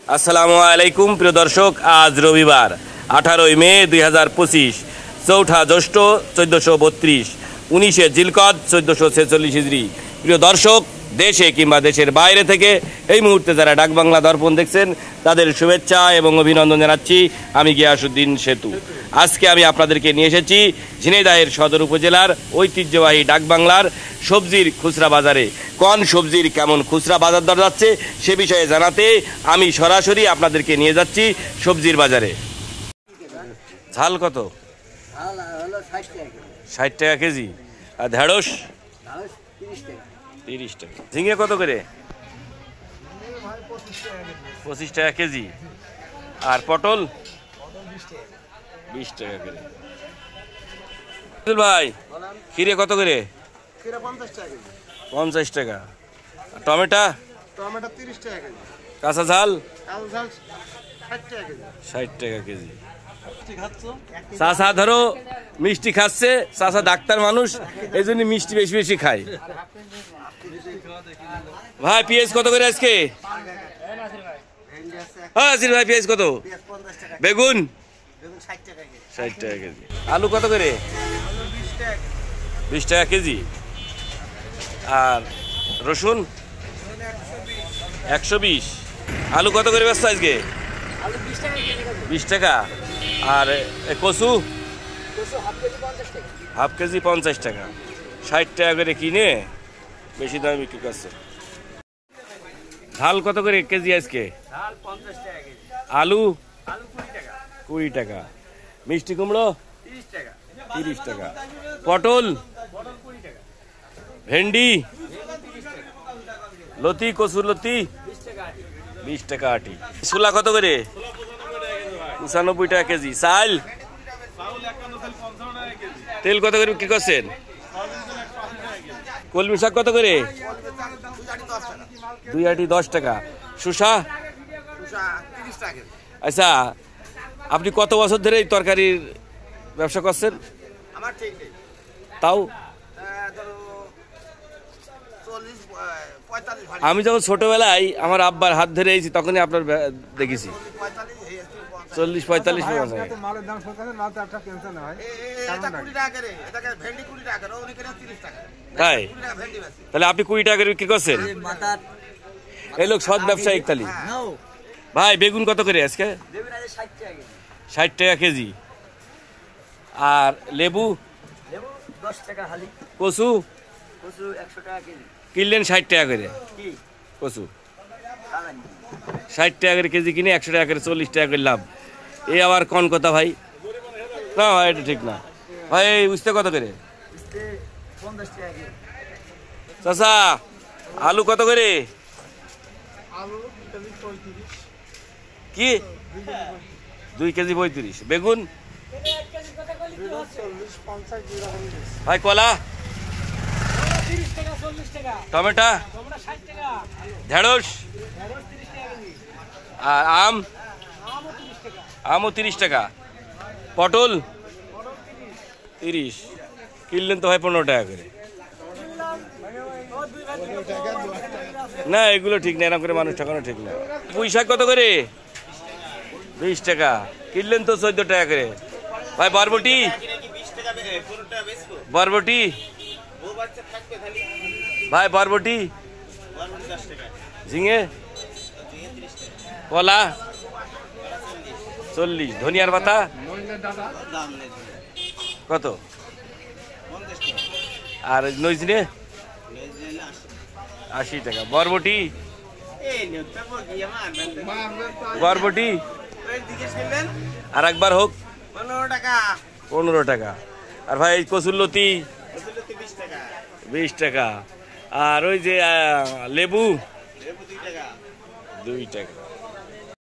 আসসালামু আলাইকুম প্রিয় দর্শক, আজ রবিবার 18 মে 2025, 4 জ্যৈষ্ঠ 1432, 19 জিলকদ 1446 হিজরি। প্রিয় দর্শক, দেশে কিংবা দেশের বাইরে থেকে এই মুহূর্তে যারা ডাক বাংলা দর্পণ দেখছেন তাদের শুভেচ্ছা এবং অভিনন্দন জানাচ্ছি। আমি গিয়াসউদ্দিন সেতু। আজকে আমি আপনাদেরকে নিয়ে এসেছি ঝিনাইদহের সদর উপজেলার ঐতিহ্যবাহী ডাক বাংলার সবজির খুচরা বাজারে। কোন সবজির কেমন খুচরা বাজার দর যাচ্ছে সে বিষয়ে জানাতে আমি সরাসরি আপনাদেরকে নিয়ে যাচ্ছি সবজির বাজারে। ঝাল কত? 60 টাকা কেজি। আর ঢেঁড়স 30 টাকা। ঝিঙে কত করে? 25 টাকা কেজি। আর পটল 20 টাকা করে। ভাই খিরে কত করে? 50 টাকা। টমেটো 30 টাকা কেজি। কাঁচা ঝাল 60 টাকা কেজি। চাষা ধরো মিষ্টি খাচ্ছে, চাষা ডাক্তার মানুষ, এই জন্য মিষ্টি বেশি বেশি খায়। ভাই পেঁয়াজ কত করে আজকে? হ্যাঁ ভাই পেঁয়াজ কত? বেগুন 60 টাকা কেজি। আলু কত করে? 20 টাকা কেজি। আর রসুন 120। আলু কত করে ব্যস্ত আজকে? 20 টাকা। আর কচু হাফ কেজি 50 টাকা। 60 টাকা করে কিনে বেশি দামে বিক্রি করছে। ঝাল কত করে কেজি আজকে? আলু 20 টাকা। মিষ্টি কুমড়ো 30 টাকা। পটল, ভেন্ডি, লতি, কচুর লতি 20 টাকা আটি। ছোলা কত করে? 95 টাকা কেজি। চাল তেল কত করে বিক্রি করছেন? কলমি শাক কত করে? 2 আটি 10 টাকা। শসা? আচ্ছা, আপনি কত বছর ধরে এই তরকারির ব্যবসা করছেন? তাও আমি যখন ছোটবেলায় আমার আব্বার হাত ধরে এসেছি তখনই আপনার দেখেছি। 40-45 তাই? তাহলে আপনি 20 টাকা করে বিক্রি করছেন? এই লোক সৎ ব্যবসায়িক। তাহলে ভাই বেগুন কত করে আজকে? 60 টাকা কেজি। আর লেবু 10 টাকা হালি। কচু 100 টাকা কেজি। কিনলেন 60 টাকা করে। কচু 60 টাকা করে কেজি কিনে 100 টাকা করে 40 টাকা করে লাভ। এই আবার কোন কথা ভাই? না ভাই এটা ঠিক না ভাই। বুঝতে কত করে? 50 টাকা কেজি। চাচা আলু কত করে? কি 2 কেজি 35। বেগুন ভাই? কলা টমেটো ঢেঁড়স আর আমও 30 টাকা। পটল 30। কিনলেন তো ভাই 15 টাকা করে। না এগুলো ঠিক না, এরকম করে মানুষ ঠকানো ঠিক না। পুঁই শাক কত করে? 20 টাকা। কিনলেন তো 14 টাকা করে। ভাই বরবটি বরবটি ভাই বরবটি ঝিঙে কলা 40। ধনিয়ার পাতা কত? আর নইজনে 80 টাকা। বরবটি বরবটি আর একবার হোক 15 টাকা। আর ভাই কচুর লতি 20 টাকা। আর ওই যে লেবু 2 টাকা।